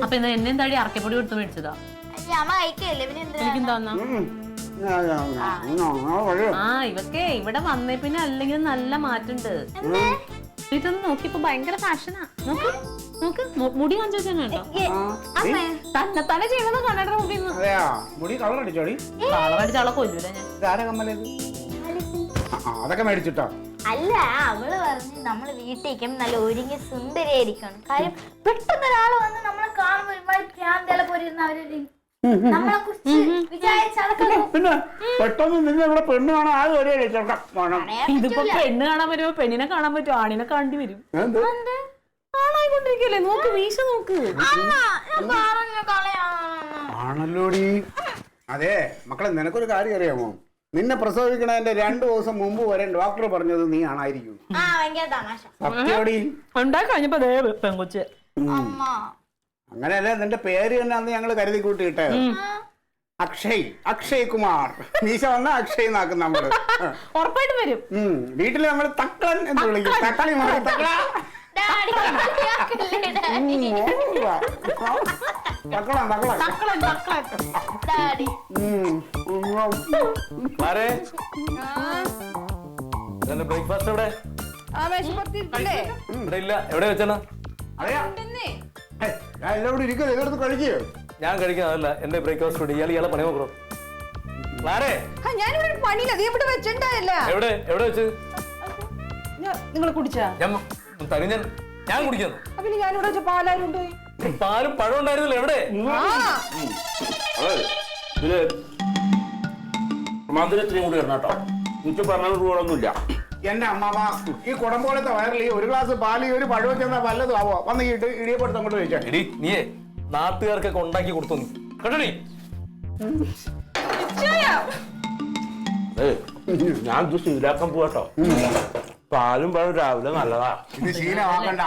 അപ്പൊ എന്നെ എന്താടി അറക്കപ്പൊടി കൊടുത്ത് മേടിച്ചതാ? ആ ഇവക്കെ ഇവിടെ വന്നേ പിന്നെ അല്ലെങ്കിൽ നല്ല മാറ്റുണ്ട്. ഇതൊന്ന് നോക്കിയപ്പോ ഭയങ്കര ഫാഷനാ. നോക്ക് നോക്ക് മുടി കാണിച്ചു വെച്ചോ. തന്നെ തന്നെ ചെയ്യണത് കണ്ണട മുമ്പിൽ മുടി കളർ അടിച്ചോടി. കളർ അടിച്ചാളെ കൊല്ലൂല ഞാൻ. അതൊക്കെ മേടിച്ചിട്ടോ? അല്ല, അവള് പറഞ്ഞു നമ്മള് വീട്ടിലേക്കും നല്ല ഒരുങ്ങി സുന്ദരിയായിരിക്കണം. കാര്യം പെട്ടെന്ന് ഒരാള് വന്ന് നമ്മളെ കാണുമ്പോ ഒരുപാട് ഭ്രാന്തകളെ പോലെ ഇരുന്ന് അവര് നമ്മളെ കുറിച്ച് വിചാരിച്ചതൊക്കെ. പിന്നെ പെട്ടെന്ന് നിന്ന് ഇവിടെ പെണ്ണ് കാണാൻ ആരും ഒരേ ഇതിപ്പോ പെണ്ണ് കാണാൻ വരുമ്പോ പെണ്ണിനെ കാണാൻ പറ്റും, ആണിനെ കാണേണ്ടി വരും. ആണായിക്കൊണ്ടിരിക്കല്ലേ? നോക്ക് വീശ നോക്ക്. ആണല്ലോടി. അതെ മക്കളെ, നിനക്കൊരു കാര്യം അറിയാമോ? നിന്നെ പ്രസവിക്കണതിന്റെ 2 ദിവസം മുമ്പ് വരെ ഡോക്ടർ പറഞ്ഞത് നീ ആണായിരിക്കും. സത്യോടി. ഉണ്ടാക്കി കഴിഞ്ഞപ്പോ പെങ്കൊച്ച്. അങ്ങനെയല്ലേ നിന്റെ പേര് തന്നെ അന്ന് ഞങ്ങള് കരുതി കൂട്ടിയിട്ടേ. അക്ഷയ്, അക്ഷയ് കുമാർ. മീശ വന്ന അക്ഷയ് എന്നാക്കും നമ്മള്. ഉറപ്പായിട്ടും വരും. വീട്ടില് നമ്മള് തക്കളൻ എന്ന് വിളിക്കും. തക്കളി തക്കള. ബ്രേക്ക്ഫാസ്റ്റ് എവിടെ? ഇല്ല, എവിടെ വെച്ചാ? ഇതെടുത്ത് കഴിക്കോ? ഞാൻ കഴിക്കാനല്ല, എന്റെ ബ്രേക്ക്ഫാസ്റ്റ് ഇയാളെ പണി നോക്കണോ? എവിടെ എവിടെ വെച്ച് നിങ്ങൾ കുടിച്ചാ? ഞാൻ കുടിക്കുന്നു. പാലും പഴം ഉണ്ടായിരുന്നല്ലോ, എവിടെ? ഇതില് മധുരത്തിനും കൂടി ഇടണട്ടോ. എനിക്ക് പറഞ്ഞ രൂപകളൊന്നുമില്ല. എന്റെ അമ്മാവ, ഈ കുടം പോലത്തെ വയറിൽ 1 ഗ്ലാസ് പാല് 1 പഴവും ചെന്നാ വല്ലതും ആവോ? വന്ന് ഇടിയപ്പെടുത്ത് അങ്ങോട്ട് കഴിച്ചാ. എടി നീയേ നാട്ടുകാർക്കൊക്കെ ഉണ്ടാക്കി കൊടുത്തു നീ കേട്ടോടി. ഞാൻ ഇത് ശീലാക്കാൻ പോവാട്ടോ. പാലും പഴവും രാവിലെ നല്ലതാ. ഇത് ശീലമാക്കണ്ട.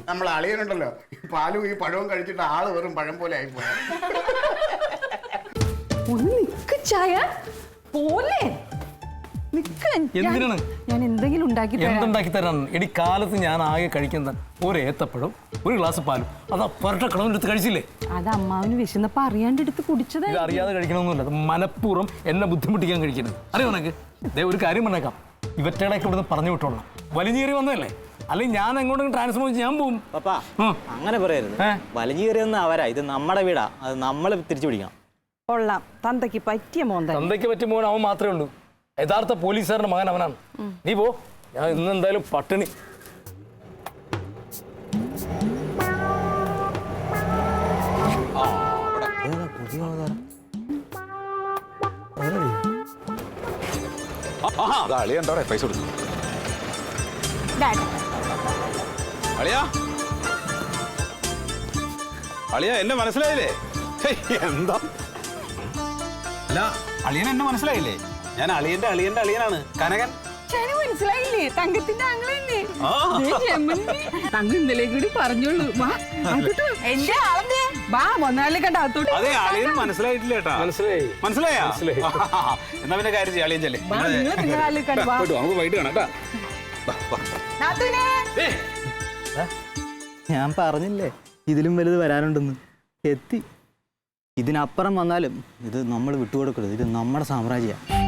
നമ്മൾ അളിയനുണ്ടല്ലോ, പാലും ഈ പഴവും കഴിച്ചിട്ട് ആള് വെറും പഴം പോലെ ആയിപ്പോയ. ഞാൻ എന്തെങ്കിലും എന്തുണ്ടാക്കി തരാൻ? എടി കാലത്ത് ഞാൻ ആകെ കഴിക്കുന്ന 1 ഏത്തപ്പഴം 1 ഗ്ലാസ് പാലും അതാ പരട്ട കടമെടുത്ത് കഴിച്ചില്ലേ? അത് അമ്മാവിന് വിശന്നപ്പോ അറിയാണ്ട് എടുത്ത് കുടിച്ചത്. ഇത് അറിയാതെ കഴിക്കണമെന്നില്ല, അത് മനഃപൂർവ്വം എന്നെ ബുദ്ധിമുട്ടിക്കാൻ കഴിക്കുന്നത്. അറിയോ നിനക്ക്? ഒരു കാര്യം പറഞ്ഞേക്കാം, ഇവറ്റകളൊക്കെ ഇവിടുന്ന് പറഞ്ഞു വിട്ടോളാം. വലിഞ്ഞേറി വന്നതല്ലേ, അല്ലെങ്കിൽ ഞാൻ എങ്ങോട്ടും ട്രാൻസ്ഫർ ചെയ്ത് ഞാൻ പോവും. പപ്പാ അങ്ങനെ പറയരുത്. വലിഞ്ഞേറിയൊന്നും അവരാ, ഇത് നമ്മുടെ വീടാ, അത് നമ്മൾ തിരിച്ചു പിടിക്കണം. കൊള്ളാം, തന്തയ്ക്ക് പറ്റിയ മോൻ. തന്തയ്ക്ക് പറ്റിയ മോൻ അവൻ മാത്രമേ ഉള്ളൂ. യഥാർത്ഥ പോലീസുകാരന്റെ മകൻ അവനാണ്. നീ പോ, ഞാൻ ഇന്ന് എന്തായാലും പട്ടിണി. പൈസ കൊടുത്തു. അളിയാ അളിയാ എന്നെ മനസ്സിലായില്ലേ? എന്താ അല്ല, അളിയൻ എന്നെ മനസ്സിലായില്ലേ? ഞാൻ അളിയന്റെ അളിയനാണ്, കനകൻ. മനസ്സിലായില്ലേ? തങ്കത്തിന്റെ ആങ്ങളല്ലേ? തങ്ക ഇന്നലെ കൂടി പറഞ്ഞോളൂ. അതെ, അളിയൻ മനസ്സിലായിട്ടില്ല കേട്ടാ. മനസ്സിലായാ? എന്നാ പിന്നെ കാര്യം ചെയ്യാം, അളിയൻ ചെല്ലേ. നമുക്ക് വൈകിട്ട് കാണാം കേട്ടാ. ഞാൻ പറഞ്ഞില്ലേ ഇതിലും വലുത് വരാനുണ്ടെന്ന്. എത്തി. ഇതിനപ്പുറം വന്നാലും ഇത് നമ്മൾ വിട്ടുകൊടുക്കരുത്. ഇത് നമ്മുടെ സാമ്രാജ്യമാണ്.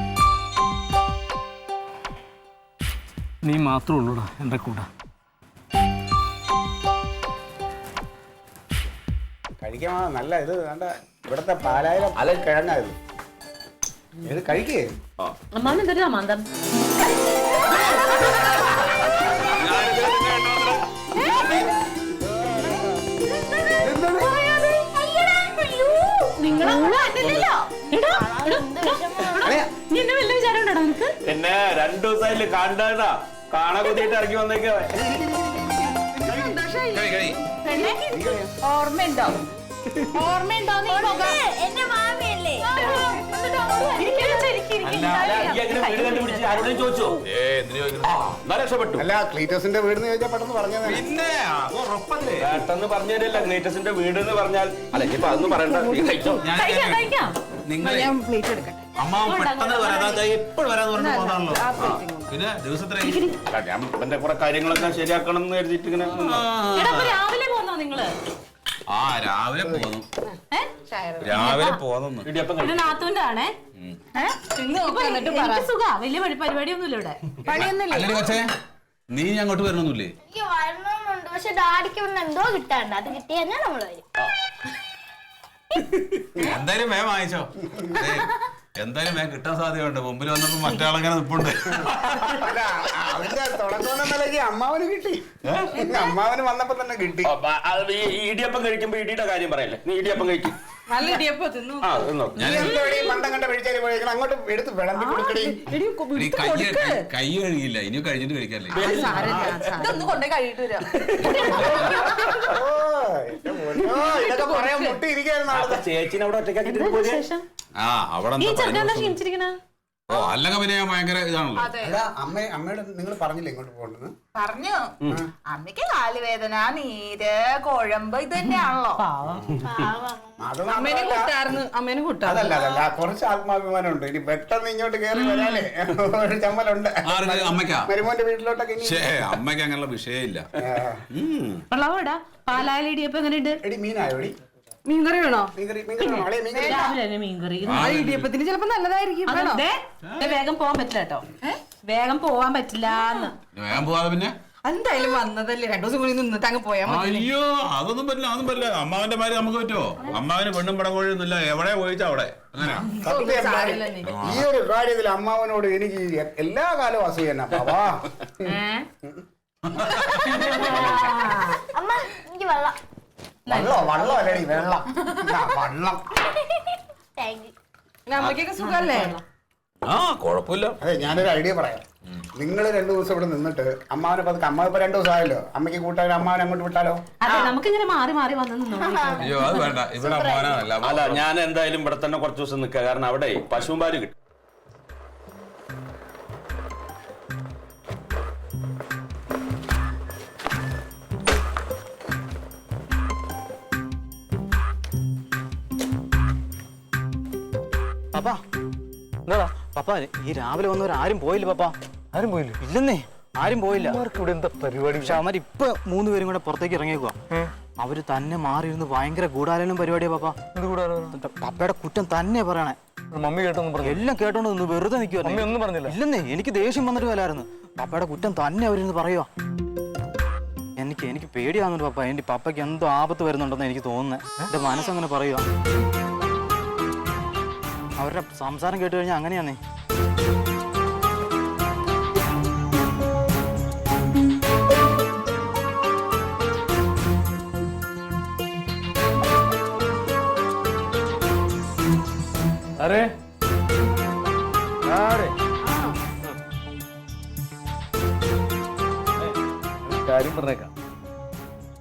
നീ മാത്രമേ ഉള്ളൂടാ എൻ്റെ കൂടെ. കഴിക്കാൻ നല്ല ഇത് വേണ്ട. ഇവിടത്തെ പാലായാലും അല കിഴങ്ങായത്. ഇത് കഴിക്കേ. അമ്മാവനെന്തൊരു സമാന്തം. എന്നെ 2 ദിവസമായില്ലേ കാണണ്ടാ, കാണാ കുത്തിയിട്ട് ഇറങ്ങി വന്നേക്കാ. ഓർമ്മയുണ്ടോ? എന്റെ മാമിയല്ലേ? അല്ല, ക്ലീറ്റസിന്റെ വീടെന്ന് ചോദിച്ചാൽ പെട്ടെന്ന് പറഞ്ഞത്. പിന്നെ പെട്ടെന്ന് പറഞ്ഞതല്ല, ക്ലീറ്റസിന്റെ വീട് എന്ന് പറഞ്ഞാൽ. അല്ല, ഇപ്പൊ അതൊന്നും പറയണ്ട. നിങ്ങൾ അമ്മാവൻ പെട്ടെന്ന് വരാതെ എപ്പോഴും വരാന്ന് പറഞ്ഞു പോകാണല്ലോ. പിന്നെ ദിവസത്തിൽ ഞാൻ എന്റെ കുറെ കാര്യങ്ങളൊക്കെ ശരിയാക്കണം എന്ന് കരുതിയിട്ട് ഇങ്ങനെ രാവിലെ പോന്നോ നിങ്ങള്? ആ രാവിലെ പോന്നു. രാവിലെ പോന്നു. പിന്നെ നാത്തൂന്റെ ആണേ സുഖ വലിയ പരിപാടിയൊന്നുമില്ല ഇവിടെ. അല്ലേ കൊച്ചേ, നീ അങ്ങോട്ട് വരണമൊന്നുമില്ലേ? എനിക്ക് വരണമെന്നുണ്ട്, പക്ഷെ ഡാഡിക്ക് ഇവിടെ എന്തോ കിട്ടാണ്ട്. അത് കിട്ടിയാൽ ഞാൻ നമ്മള് വരും. എന്തായാലും വേഗം വാങ്ങിച്ചോ. എന്തായാലും വേഗം കിട്ടാൻ സാധ്യതയുണ്ട്. മുമ്പിൽ വന്നപ്പോ മറ്റാളങ്ങനെ നിപ്പുണ്ട്. അതിന്റെ തുടക്കം അമ്മാവന് കിട്ടി. അമ്മാവന് വന്നപ്പോ തന്നെ കിട്ടി. ഇടിയപ്പം കഴിക്കുമ്പോ ഇടിയുടെ കാര്യം പറയല്ലേ. നീ ഇടിയപ്പം കഴിക്കും. നല്ല ഇടിയപ്പം തിന്നു. പണ്ടം കണ്ട പിടിച്ചാൽ പോയേക്കണം. അങ്ങോട്ട് എടുത്ത് വിളമ്പി കൊടുക്കണേ. കൈ കഴുകില്ല, ഇനിയും കഴിഞ്ഞിട്ട് കഴിക്കാല്ലേ. ഇതൊക്കെ പറയാൻ മുട്ടിയിരിക്കായിരുന്നു. ചേച്ചിനെ അവിടെ ഒറ്റയ്ക്കാക്കിട്ട് ആ അവിടെ ഓ അല്ലെങ്കിൽ പിന്നെ ഞാൻ ഭയങ്കര ഇതാണല്ലോ. അമ്മയുടെ നിങ്ങൾ പറഞ്ഞില്ല ഇങ്ങോട്ട് പോകണ്ടെന്ന്? പറഞ്ഞു. അമ്മയ്ക്ക് കാലുവേദന, നീര്, കുഴമ്പ് ഇത് തന്നെയാണല്ലോ. അതല്ല കുറച്ച് ആത്മാഭിമാനം ഉണ്ട്. ഇനി പെട്ടെന്ന് ഇങ്ങോട്ട് കയറി വരാനേ ഒരു ചമ്മലുണ്ട്. മരുമോന്റെ വീട്ടിലോട്ടൊക്കെ അമ്മയ്ക്ക് അങ്ങനെയുള്ള വിഷയമില്ല. പാലായിലിടിയപ്പം എങ്ങനെയുണ്ട്? എടി മീനായോടി? മീൻകറി വേണോ? മീൻകറി ഇടിയപ്പത്തിന് ചിലപ്പോ നല്ലതായിരിക്കും. വേഗം പോവാൻ പറ്റില്ല കേട്ടോ. വേഗം പോവാൻ പറ്റില്ല. വേഗം പോവാതെ പിന്നെ എന്തായാലും വന്നതല്ലേ, 2 ദിവസം കൂടി നിന്നിട്ട് അങ്ങ് പോയാൽ മതി. അയ്യോ അതൊന്നും പറ്റില്ല, അതൊന്നും പറ്റില്ല. അമ്മാവന്റെ മാതിരി നമുക്ക് പറ്റുമോ? അമ്മാവന് പെണ്ണും പടകോഴൊന്നുമില്ല. എവിടെ പോയിച്ചാ അവിടെ. ഈ ഒരു കാര്യത്തിൽ അമ്മാവനോട് എനിക്ക് എല്ലാ കാലവും അസൂയ തന്നെ. അമ്മ എനിക്ക് വെള്ളം. വള്ളം അല്ലടി വെള്ളം. വള്ളം. അമ്മയ്ക്കൊക്കെ സുഖല്ലേ? ആ കുഴപ്പമില്ല. അതെ ഞാനൊരു ഐഡിയ പറയാം. നിങ്ങൾ 2 ദിവസം ഇവിടെ നിന്നിട്ട് അമ്മാവനെ പതുക്കെ, അമ്മ ഇപ്പൊ 2 ദിവസം ആയല്ലോ, അമ്മയ്ക്ക് കൂട്ടാൻ അമ്മാവനെ അങ്ങോട്ട് വിട്ടാലോ? നമുക്കിങ്ങനെ മാറി മാറി വന്നു. അയ്യോ അത് വേണ്ട. ഇവിടെ അമ്മാവനല്ല. അല്ല ഞാൻ എന്തായാലും ഇവിടെ തന്നെ കുറച്ച് ദിവസം നിൽക്കുക. കാരണം അവിടെ പശുവും പാല് കിട്ടും. പപ്പാ എന്താ പപ്പാ, ഈ രാവിലെ വന്നവർ ആരും പോയില്ല പപ്പാ. ആരും പോയില്ലേ? ഇല്ലെന്നേ, ആരും പോയില്ല. ഇവിടെ എന്താ പരിപാടി? പക്ഷെ അവന്മാർ ഇപ്പൊ 3 പേരും കൂടെ പുറത്തേക്ക് ഇറങ്ങിയേക്കുവാ. അവര് തന്നെ മാറിയിരുന്ന് ഭയങ്കര ഗൂഢാലോചന പരിപാടിയാ പപ്പാ. പപ്പയുടെ കുറ്റം തന്നെ പറയണേ. മമ്മി കേട്ടൊന്നും പറഞ്ഞു? എല്ലാം കേട്ടോണ്ട് നിന്ന് വെറുതെ നിൽക്കുവാ. ഒന്നും പറഞ്ഞില്ല? ഇല്ലെന്നേ, എനിക്ക് ദേഷ്യം വന്നിട്ട് വല്ലായിരുന്നു. പപ്പയുടെ കുറ്റം തന്നെ അവരിന്ന് പറയുവാ. എനിക്ക് പേടിയാവുന്നുണ്ട് പപ്പ. എന്റെ പപ്പയ്ക്ക് എന്തോ ആപത്ത് വരുന്നുണ്ടെന്ന് എനിക്ക് തോന്നുന്നത്. എന്റെ മനസ്സങ്ങനെ പറയുക. അവരുടെ സംസാരം കേട്ട് കഴിഞ്ഞാൽ അങ്ങനെയാന്നേ. അരേ കാര്യം പറഞ്ഞേക്കാം.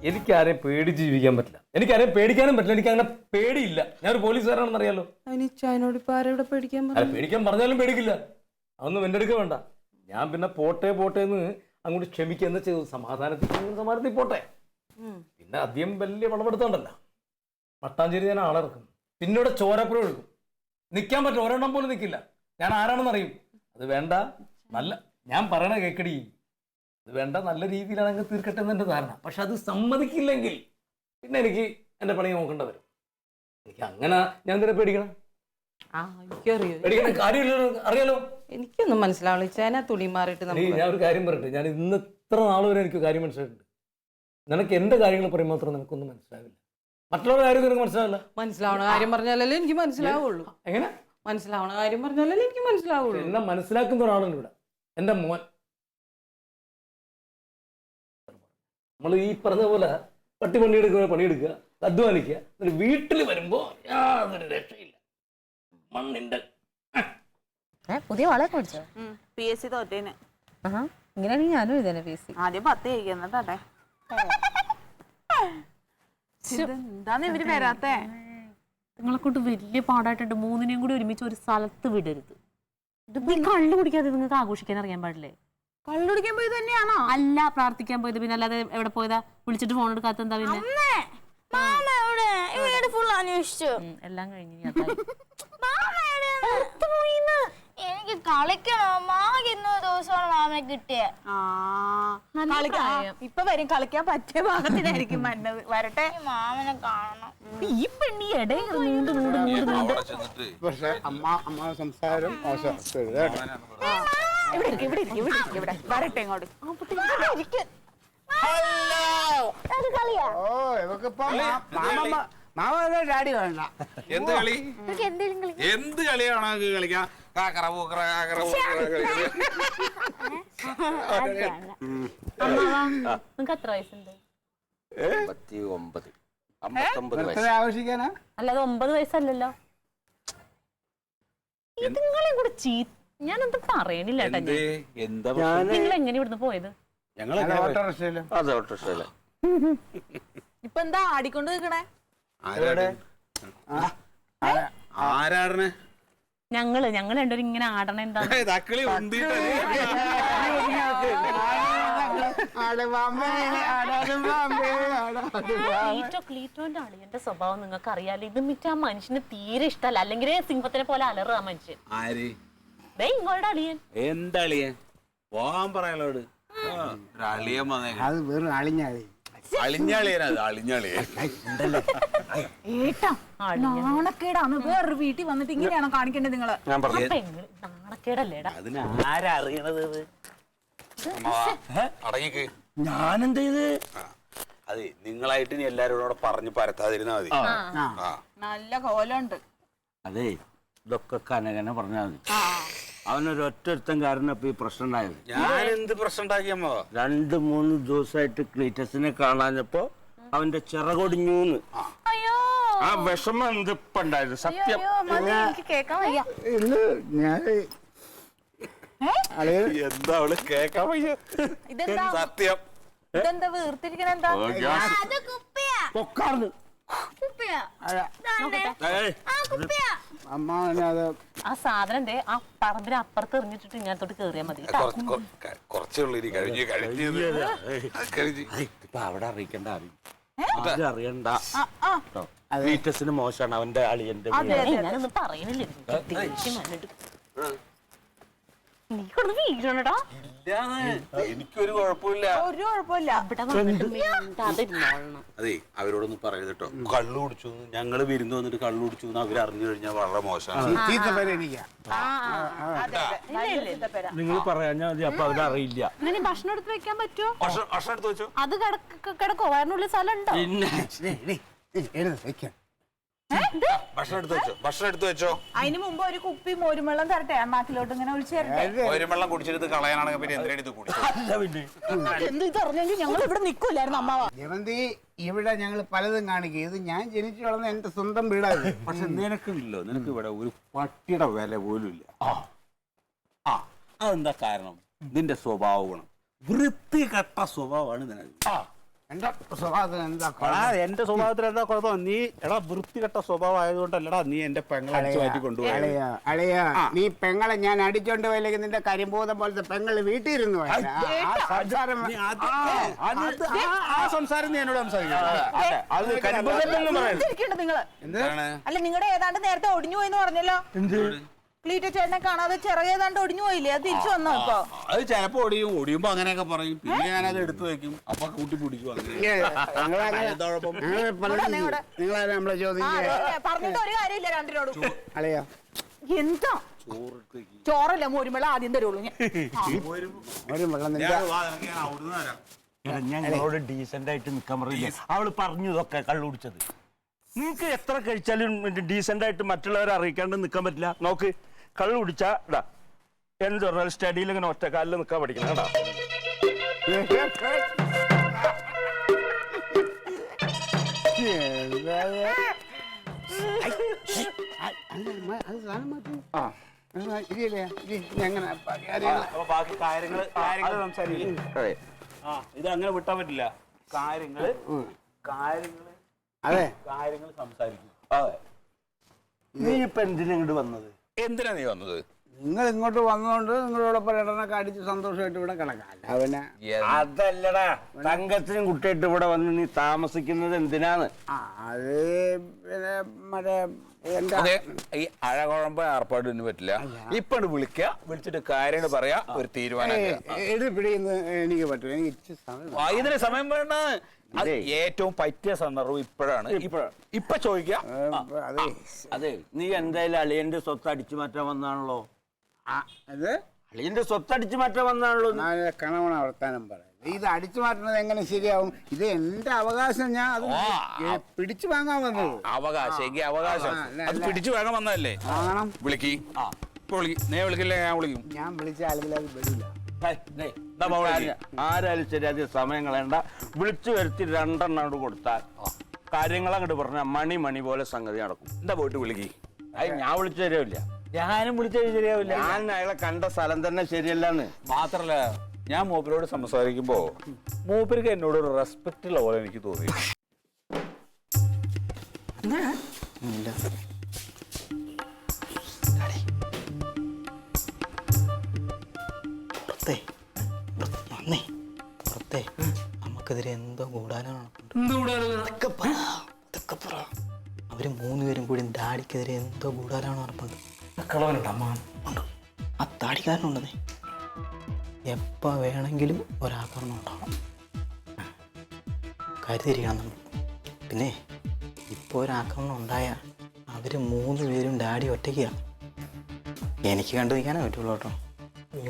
എനിക്കാരെയും പേടിച്ച് ജീവിക്കാൻ പറ്റില്ല. എനിക്കാരെയും പേടിക്കാനും പറ്റില്ല. എനിക്ക് അങ്ങനെ പേടിയില്ല. ഞാനൊരു പോലീസുകാരാണെന്ന് അറിയാലോ. അതിനോട് പേടിക്കാൻ പേടിക്കാൻ പറഞ്ഞാലും പേടിക്കില്ല. അതൊന്നും എൻ്റെ അടുക്ക വേണ്ട. ഞാൻ പിന്നെ പോട്ടെ എന്ന് അങ്ങോട്ട് ക്ഷമിക്കുക ചെയ്തു. സമാധാനത്തിൽ പോട്ടെ. പിന്നെ അധികം വലിയ വളപ്പെടുത്തണ്ടല്ലോ. മട്ടാഞ്ചേരി ഞാൻ ആളിറക്കും. പിന്നെ ഇവിടെ ചോരപ്പുഴ ഒഴുകും. നിൽക്കാൻ പറ്റില്ല. ഒരെണ്ണം പോലും നിൽക്കില്ല. ഞാൻ ആരാണെന്ന് അറിയും. അത് വേണ്ട. നല്ല ഞാൻ പറയണ കേക്കടി. അത് വേണ്ട, നല്ല രീതിയിലാണ് അങ്ങ് തീർക്കട്ടെ എന്ന് എൻ്റെ ധാരണ. പക്ഷെ അത് സമ്മതിക്കില്ലെങ്കിൽ പിന്നെ എനിക്ക് എൻ്റെ പണി നോക്കേണ്ട വരും. എനിക്ക് അങ്ങനെ ഞാൻ എന്തിനാ പേടിക്കണം? പേടിക്കണ കാര്യമില്ല. അറിയാലോ. എനിക്കൊന്നും മനസ്സിലാവില്ല. തുണി മാറിയിട്ട് ഞാൻ ഒരു കാര്യം പറയട്ടെ. ഞാൻ ഇന്ന് ഇത്ര നാൾ വരെ എനിക്ക് കാര്യം മനസ്സിലായിട്ടുണ്ട്. നിനക്ക് എൻ്റെ കാര്യങ്ങൾ പറയുമ്പോൾ മാത്രം നിനക്കൊന്നും മനസ്സിലാവില്ല. മറ്റുള്ളവരുടെ കാര്യം നിനക്ക് മനസ്സിലാവില്ല. മനസ്സിലാവണ കാര്യം പറഞ്ഞാലല്ലേ എനിക്ക് മനസ്സിലാവുള്ളൂ. എങ്ങനെ മനസ്സിലാവണ കാര്യം പറഞ്ഞാലല്ലേ എനിക്ക് മനസ്സിലാവുള്ളൂ. എന്നെ മനസ്സിലാക്കുന്ന ഒരാളുണ്ട് ഇവിടെ, എൻ്റെ മോൻ. നമ്മൾ ഈ പറഞ്ഞ പോലെ പണിയെടുക്കുക, അധ്വാനിക്കുക. എന്നിട്ട് വീട്ടിൽ വരുമ്പോ യാതൊരു രക്ഷയില്ല. മണ്ണിന്റെ പുതിയ വളയൊക്കെ പഠിച്ചോ? PSC തോറ്റേന്. ഇങ്ങനെയാണെങ്കിൽ ഞാനും ഇതന്നെ PSC. ആദ്യം 10 കഴിക്കുന്നേ. എന്താന്ന് ഇവര് വരാത്തേ? നിങ്ങളെ കൊണ്ട് വലിയ പാടായിട്ടുണ്ട്. 3-നെയും കൂടി ഒരുമിച്ച് ഒരു സ്ഥലത്ത് വിടരുത്. ഇതിപ്പോ കള്ളു കുടിക്കാതെ നിങ്ങൾക്ക് ആഘോഷിക്കാൻ അറിയാൻ പാടില്ലേ? കള്ളുടിക്കാൻ പോയത് തന്നെയാണോ? അല്ല, പ്രാർത്ഥിക്കാൻ പോയത്. പിന്നെ അല്ലാതെ എവിടെ പോയതാ? വിളിച്ചിട്ട് ഫോൺ എടുക്കാത്ത എന്താ? പിന്നെ എല്ലാം കഴിഞ്ഞു. എനിക്ക് കളിക്കണം. മാഗ ഇന്നൊരു ദിവസമാണ് മാമ കിട്ടിയ ഇപ്പൊ വരും, കളിക്കാൻ പറ്റിയ ഭാഗത്തിനായിരിക്കും വന്നത്. വരട്ടെ. മാമനെ കാണണം. ഈ പെണ്ണി ഇടയിൽ പക്ഷെ അമ്മ സംസാരം മോശം. ഇവിടെ ഇരിക്ക്, ഇവിടെ ഇരിക്ക്, ഇവിടെ ഇരിക്ക്, ഇവിടെ വരട്ടെ ഇങ്ങോട്ട്. അത് കളിയാ. ഓ ഇവക്ക് ഇപ്പൊ മാമ ഡാഡി വേണ്ട. എന്ത് കളി? ഇവർക്ക് എന്തേലും കളി. എന്ത് കളിയാണോ കളിക്കാം? കാക്കറ പൂക്കറ കാക്കറ നിങ്ങക്ക് എത്ര വയസ്സുണ്ട്? 59 ആവശ്യിക്കാനാ? അല്ലാതെ 9 വയസ്സല്ലല്ലോ. നിങ്ങളെ കൂടെ ഞാനൊന്നും പറയണില്ല കേട്ടോ. നിങ്ങൾ എങ്ങനെ ഇവിടുന്ന് പോയത്? ഓട്ടോറിക്ഷയില്. ഇപ്പൊ എന്താ ആടിക്കൊണ്ട് നിൽക്കണേ? ആരാടനെ? ഞങ്ങള് രണ്ടുപേരും ഇങ്ങനെ ആടണ എന്താ? തക്കളി ഉണ്ടിട്ട് ക്ലീറ്റോന്റെ അളിയന്റെ സ്വഭാവം നിങ്ങൾക്ക് അറിയാലോ. ഇത് മിക്ക ആ മനുഷ്യന് തീരെ ഇഷ്ടമല്ല. അല്ലെങ്കിൽ സിംഹത്തിനെ പോലെ അലറുക ആ മനുഷ്യൻ. ആര്? ഇങ്ങോട്ട് അളിയൻ. എന്തളിയൻ? പോവാൻ പറയാലോട്. അളിയൻ വന്നേ. അത് വെറും അളിഞ്ഞാളി. അളിഞ്ഞാളിയനത് അളിഞ്ഞാളിയൻ. നാണക്കേടാണ്. വേറൊരു വീട്ടിൽ വന്നിട്ട് ഇങ്ങനെയാണോ കാണിക്കേണ്ടത് നിങ്ങള്? നാണക്കേടല്ലേടാ. അതിനാരാ അറിയണത്? അടങ്ങിക്ക്. ഞാനെന്ത് ചെയ്ത്? അതെ, നിങ്ങളായിട്ട് ഇനി എല്ലാരും കൂടെ പറഞ്ഞു പരത്താതിരുന്നാ മതി. നല്ല കോലുണ്ട്. അതെ, ഇതൊക്കെ കനകനെ പറഞ്ഞാൽ മതി. അവനൊരൊറ്റൊരുത്തൻ കാരണം ഇപ്പൊ ഈ പ്രശ്നം ഉണ്ടായത്. ഞാൻ എന്ത് പ്രശ്നം ഉണ്ടാക്കിയമ്മോ? 2-3 ദിവസമായിട്ട് ക്ലീറ്റസിനെ കാണാഞ്ഞപ്പോ അവന്റെ ചിറകൊടിഞ്ഞൂന്ന്. ആ വിഷമം എന്തിപ്പുണ്ടായത് സത്യം. എനിക്ക് കേക്കാൻ വയ്യ. ഇന്ന് ഞാൻ എന്താ അവള് കേക്കാൻ വയ്യ. ഇതെന്താ? സത്യം. ഇതെന്താ വീർത്തിരിക്കണ? എന്താ അത് കുപ്പിയാ. പൊക്കാർന്ന് കുപ്പിയാ. അമ്മ അത് ആ സാധനം ആ പറമ്പിന് അപ്പുറത്ത് എറിഞ്ഞിട്ടിട്ട് ഇങ്ങനത്തോട്ട് കേറിയാ മതി. കുറച്ചുള്ളി കഴിഞ്ഞ് ഇപ്പൊ അവിടെ അറിയിക്കണ്ട, അറിയണ്ട. ക്ലീറ്റസിന് മോശമാണ് അവന്റെ അളിയന്റെ. ഞാനൊന്നും പറയുന്നില്ല. നീ കൊണ്ട് വീഴണടാ. എനിക്കൊരു കുഴപ്പമില്ല. ഒരു കുഴപ്പമില്ല. അതെ, അവരോടൊന്നും പറയരുത് കേട്ടോ. കള്ളു കുടിച്ചു, ഞങ്ങള് വിരുന്ന് വന്നിട്ട് കള്ളു കുടിച്ചു അവര് അറിഞ്ഞു കഴിഞ്ഞാൽ വളരെ മോശമാണ്. ചീത്ത പേര് എനിക്കാ. നിങ്ങൾ പറയാഞ്ഞാ മതി, അപ്പൊ അവരറിയില്ല. ഇങ്ങനെ ഭക്ഷണം എടുത്ത് വെക്കാൻ പറ്റുമോ? ഭക്ഷണം എടുത്ത് വെച്ചോ. അത് കിടക്കോ? വയറിനുള്ളിൽ സ്ഥലം ഉണ്ടോ? പിന്നെ ഭക്ഷണം എടുത്ത് വെച്ചോ. അതിന് മുമ്പ് ഒരു കുപ്പി മോരുമെള്ളം തരട്ടെ? നാട്ടിലോട്ട് ഇങ്ങനെ ഒഴിച്ചു തരട്ടെ? ഒരു വെള്ളം കുടിച്ചെടുത്ത് കളയാനാണെങ്കിൽ പിന്നെ എന്തിനെടുത്ത് കുടിച്ചു? എന്ത് ഇത് അറിഞ്ഞെങ്കിൽ ഞങ്ങൾ ഇവിടെ നിൽക്കൂലായിരുന്നു അമ്മാവ. ജയന്തി, ഇവിടെ ഞങ്ങൾ പലതും കാണിക്കും. ഇത് ഞാൻ ജനിച്ചു വളർന്ന എന്റെ സ്വന്തം വീടാണ്. പക്ഷെ നിനക്കില്ലല്ലോ, നിനക്ക് ഇവിടെ ഒരു പട്ടിയുടെ വില പോലും ഇല്ല. അതെന്താ കാരണം? നിന്റെ സ്വഭാവ ഗുണം, വൃത്തികെട്ട സ്വഭാവമാണ് നിനക്ക്. എന്റെ സ്വഭാവത്തിന് എന്താ എന്റെ സ്വഭാവത്തിൽ എന്താ കുഴപ്പം? നീ വൃത്തികെട്ട സ്വഭാവം ആയതുകൊണ്ടല്ലടാ നീ എന്റെ പെങ്ങളെ അടിച്ചു മാറ്റി കൊണ്ടുപോയി. അളിയാ, നീ പെങ്ങളെ ഞാൻ അടിച്ചോണ്ട് പോയില്ലെങ്കിൽ നിന്റെ കരിമ്പൂതം പോലത്തെ പെങ്ങള് വീട്ടിലിരുന്നു. ആ സംസാരം നീ എന്നോട് ഇരിക്കണ്ട നിങ്ങള്. അല്ല, നിങ്ങളുടെ ഏതാണ്ട് നേരത്തെ ഒടിഞ്ഞു പോയെന്ന് പറഞ്ഞല്ലോ. ക്ലീറ്റോ ചേട്ടനെ കാണാതെ ചിറക് ഏതാണ്ട് ഒടിഞ്ഞു പോയില്ലേ? അത് തിരിച്ചു വന്നോ ഇപ്പൊ? അത് ചിലപ്പോ ഒടിയുമ്പോ അങ്ങനെയൊക്കെ പറയും. പിന്നെ ഞാനത് എടുത്തു വെക്കും, അപ്പൊ കൂട്ടി പിടിക്കും. നിങ്ങളാരും നമ്മളെ ചോദിക്കുക പറഞ്ഞിട്ട് ഒരു കാര്യമില്ല രണ്ടിനോടും. അളിയാ, എന്താ ചോറല്ല മോരുമെള്ള ആദ്യം തരുള്ളൂ ഞാൻ. ഒരു വെള്ളം ഞങ്ങളോട് ഡീസന്റ് ആയിട്ട് നിക്കാൻ പറയില്ല. അവള് പറഞ്ഞു ഇതൊക്കെ കള്ളു കുടിച്ചത്. നിങ്ങക്ക് എത്ര കഴിച്ചാലും ഡീസന്റ് ആയിട്ട് മറ്റുള്ളവരെ അറിയിക്കാണ്ട് നിക്കാൻ പറ്റില്ല. നോക്ക്, കള്ളു കുടിച്ചാ ഇടാ എന്ത് പറഞ്ഞാൽ സ്റ്റഡിയിൽ ഇങ്ങനെ ഒറ്റ കാലിൽ നിക്കാൻ പഠിക്കണം കേട്ടാ. ബാക്കി കാര്യങ്ങള് സംസാരിക്കും. ഇത് അങ്ങനെ വിട്ടാൻ പറ്റില്ല. കാര്യങ്ങള് അതെ, കാര്യങ്ങൾ സംസാരിക്കും. നീ ഇപ്പൊ എന്തിനാ ഇങ്ങോട്ട് വന്നത്? എന്തിനാ നീ വന്നത്? നിങ്ങൾ ഇങ്ങോട്ട് വന്നുകൊണ്ട് നിങ്ങളോടൊപ്പം രണ്ടെണ്ണൊക്കെ അടിച്ച് സന്തോഷമായിട്ട് ഇവിടെ കിടക്കാം. അവനെ അതല്ലടാ, തങ്കത്തിനും കുട്ടിയായിട്ട് ഇവിടെ വന്ന് നീ താമസിക്കുന്നത് എന്തിനാണ്? അത് പിന്നെ മറ്റേ എന്റെ അതെ, ഈ അഴകുഴമ്പ് ഏർപ്പാടിന് പറ്റില്ല. ഇപ്പൊ വിളിച്ചിട്ട് കാര്യങ്ങൾ പറയാ, ഒരു തീരുമാനം. പിടിയുന്ന എനിക്ക് പറ്റില്ല. എനിക്ക് ഇച്ചിരി സമയം ഇതിന് സമയം വേണ്ട. ഏറ്റവും പറ്റിയ സന്ദർഭം ഇപ്പോഴാണ്. ഇപ്പൊ ചോദിക്കാം. അതെ, നീ എന്തായാലും അളിയന്റെ സ്വത്ത് അടിച്ചു മാറ്റാൻ വന്നാണല്ലോ. അളിയന്റെ സ്വത്ത് അടിച്ചു മാറ്റാൻ വന്നാണല്ലോ. കണവണ വർത്താനം പറയാം. ഇത് അടിച്ചു മാറ്റുന്നത് എങ്ങനെ ശരിയാവും? ഇത് എന്റെ അവകാശം, ഞാൻ അത് പിടിച്ചു വാങ്ങാൻ വന്നത്. അവകാശം അത് പിടിച്ചു വാങ്ങാൻ വന്നതല്ലേ? വാങ്ങണം. വിളിക്കി വിളിക്കില്ല, ഞാൻ വിളിക്കും. ഞാൻ വിളിച്ച ആളുകൾ അത് വരില്ല. ആരായാലും ശരി, അധികം സമയം കളയണ്ട. വിളിച്ചു വരുത്തി 2 എണ്ണം കൊടുത്താൽ കാര്യങ്ങൾ അങ്ങോട്ട് പറഞ്ഞാൽ മണി പോലെ സംഗതി നടക്കും. എന്താ പോയിട്ട് വിളിക്കി? ഞാൻ വിളിച്ചു തരാവില്ല. ഞാനും വിളിച്ചത് ശരിയാവില്ല. ഞാൻ അയാളെ കണ്ട സ്ഥലം തന്നെ ശരിയല്ലാന്ന്. മാത്രല്ല, ഞാൻ മൂപ്പരോട് സംസാരിക്കുമ്പോ മൂപ്പർക്ക് എന്നോട് ഒരു റെസ്പെക്ട് ഉള്ള പോലെ എനിക്ക് തോന്നി. നമുക്കെതിരെ എന്തോ കൂടാനാണ്. അവര് 3 പേരും കൂടി ഡാഡിക്കെതിരെ എന്തോ കൂടാനാണ് ഉറപ്പുണ്ട്. ആ താടിക്കാരനുണ്ടെന്നേ. എപ്പോ വേണമെങ്കിലും ഒരാക്രമണം ഉണ്ടാവും. കരുതിരിക്കണം നമ്മൾ. പിന്നെ ഇപ്പോൾ ഒരാക്രമണം ഉണ്ടായാൽ അവർ 3 പേരും ഡാഡി ഒറ്റയ്ക്കാണ്. എനിക്ക് കണ്ടു നിൽക്കാനേ പറ്റുള്ളൂ കേട്ടോ.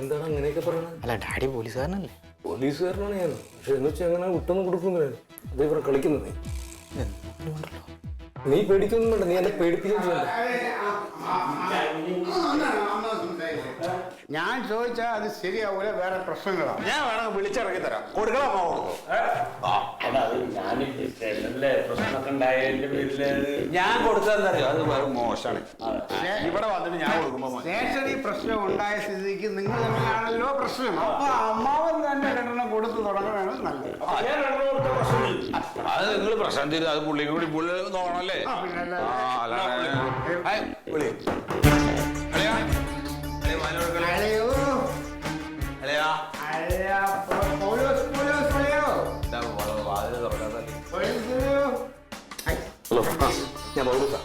എന്താണ് അങ്ങനെയൊക്കെ പറയുന്നത്? അല്ല, ഡാഡി പോലീസുകാരനല്ലേ? പോലീസുകാരനാണ് ഞാൻ. പക്ഷെ എന്ന് വെച്ചാൽ അങ്ങനെ വിട്ടൊന്നും കൊടുക്കുന്നില്ല. അതേ ഇവിടെ കളിക്കുന്നത്. ഉണ്ടല്ലോ, നീ പേടിക്കൊന്നും വേണ്ട. നീ എന്നെ പേടിപ്പിക്കുകയും ചെയ്യണ്ട. ഞാൻ ചോദിച്ചാൽ അത് ശരിയാവൂല. വേറെ പ്രശ്നങ്ങളാണ്. ഞാൻ വേണമെങ്കിൽ വിളിച്ചിറങ്ങി തരാം. കൊടുക്കണം. ഞാൻ കൊടുത്തറിയോ? അത് വെറും മോശമാണ്. ഇവിടെ വന്നിട്ട് ഞാൻ കൊടുക്കുമ്പോ സ്റ്റേഷനിൽ പ്രശ്നം ഉണ്ടായ സ്ഥിതിക്ക് നിങ്ങൾ തമ്മിലാണല്ലോ പ്രശ്നം. അപ്പൊ അമ്മാവൻ തന്നെ 2 എണ്ണം കൊടുത്ത് തുടങ്ങുകയാണ് നല്ലത്. അത് നിങ്ങൾ പ്രശ്നം തീരും. അത് പുള്ളി നോക്കണല്ലേ? ഹലോ, ഞാൻ ബൗലൂസാ.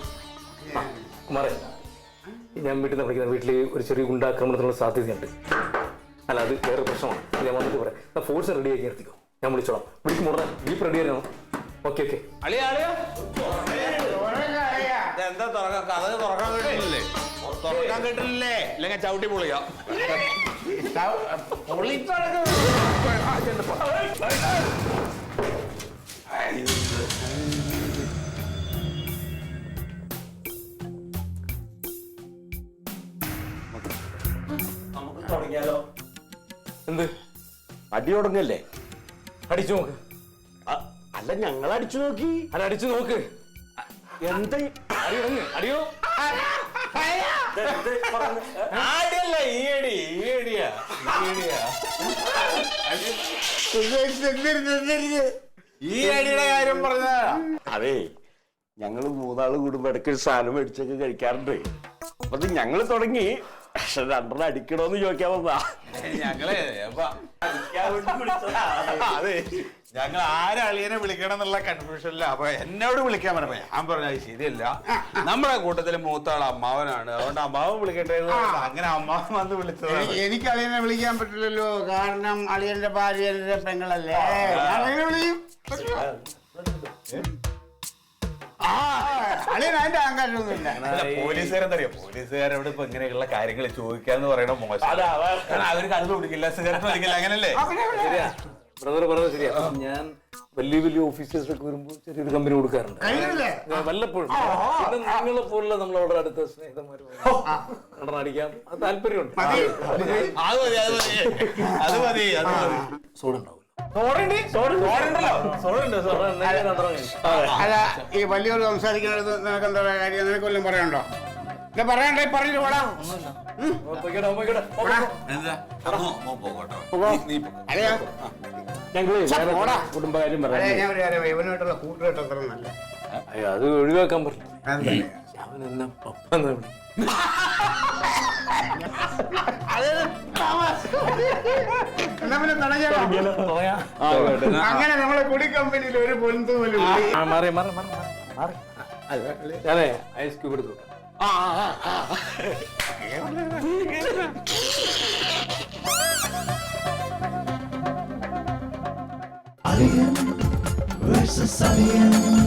കുമാറേ, ഞാൻ വീട്ടിൽ നിന്ന് വിളിക്കുന്ന വീട്ടിൽ ഒരു ചെറിയ ഗുണ്ടാക്രമണത്തിനുള്ള സാധ്യതയുണ്ട്. അല്ല, അത് വേറെ പ്രശ്നമാണ്. ഞാൻ വന്നിട്ട് പറയാം. ഫോഴ്സ് റെഡിയാക്കി നിർത്തിക്കോ. ഞാൻ വിളിച്ചോളാം. വിളിക്കും ഉടനെ. ജീപ്പ് റെഡി ആയിരുന്നു. ഓക്കെ. എന്താ തുറക്കാൻ കിട്ടില്ലേ? തുറക്കാൻ കിട്ടില്ലേ? ഇല്ലെങ്കിൽ ചവിട്ടി പൊളിയാ. തുടങ്ങിയാലോ? എന്ത് അടി തുടങ്ങല്ലേ? അടിച്ചു നോക്ക്. അല്ല, ഞങ്ങൾ അടിച്ചു നോക്കി. അല്ല, അടിച്ചു നോക്ക്. എന്താ അടി തുടങ്ങി. അടിയോ? ആടിയല്ല, ഈ അടിയുടെ കാര്യം പറഞ്ഞ. അതെ, ഞങ്ങള് 3 ആള് കൂടുമ്പോ ഇടയ്ക്ക് ഒരു സാധനം മേടിച്ചൊക്കെ കഴിക്കാറുണ്ട്. അപ്പൊ ഞങ്ങള് തുടങ്ങി. പക്ഷെ 2 എണ്ണം അടിക്കണോന്ന് ചോദിക്കാൻ വന്നാ. ഞങ്ങളെ അതെ, ഞങ്ങൾ ആരളിയനെ വിളിക്കണം എന്നുള്ള കൺഫ്യൂഷനില്ല. അപ്പൊ എന്നോട് വിളിക്കാൻ പറഞ്ഞപ്പോ ഞാൻ പറഞ്ഞത് ശരിയല്ല. നമ്മുടെ കൂട്ടത്തില് മൂത്താൾ അമ്മാവനാണ്. അതുകൊണ്ട് അമ്മാവൻ വിളിക്കട്ടെ. അങ്ങനെ അമ്മാവൻ വന്ന് വിളിച്ചത്. എനിക്ക് അളിയനെ വിളിക്കാൻ പറ്റില്ലല്ലോ. കാരണം അളിയന്റെ ഭാര്യ എന്റെ പെങ്ങളല്ലേ. അളിയനെ വിളിക്കും. അളിയൻ അതിന്റെ അഹങ്കാരമൊന്നുമില്ല. പോലീസുകാരെന്തറിയോ? പോലീസുകാരോട് ഇപ്പൊ ഇങ്ങനെയുള്ള കാര്യങ്ങൾ ചോദിക്കാന്ന് പറയണ മോശം. അവർക്ക് അത് പിടിക്കില്ല, സിഗരറ്റ് വലിക്കില്ല. അങ്ങനല്ലേ? ശരിയാ, ബ്രദർ പറഞ്ഞത് ശരിയാ. ഞാൻ വലിയ ഓഫീസേഴ്സൊക്കെ വരുമ്പോൾ ചെറിയൊരു കമ്പനി കൊടുക്കാറുണ്ട്. വല്ലപ്പോഴും. പിന്നെ നിങ്ങളെ പോലുള്ള നമ്മളവിടെ അടുത്ത സ്നേഹിതന്മാർ അടിക്കാം. അത് താല്പര്യമുണ്ട്. അത് മതി. സോഡ ഉണ്ടാവില്ല. അല്ല, ഈ വലിയൊരു സംസാരിക്കുന്നത് നിനക്ക് എന്താ കാര്യം? നിനക്ക് വല്ലതും പറയണ്ടോ? പറയണ്ടേ? പറഞ്ഞിട്ട് പോടാ. കുടുംബകാര്യം പറയാം. ഞാൻ ഒരു കാര്യം, ഇവനായിട്ടുള്ള കൂട്ടുകെട്ട് അത്ര നല്ല. അത് ഒഴിവാക്കാൻ പറ്റില്ല. അവൻ എന്നെ പപ്പ എന്നാ പിന്നെ തടഞ്ഞോ. പറയാം. അങ്ങനെ നമ്മളെ കുടി കമ്പനിയിൽ ഒരു പൊൻതൂവലും ആ, മാറി മാറി മാറി മാറി ഞാനേ ഐസ് ക്യൂബ് എടുത്തു Versus Alien.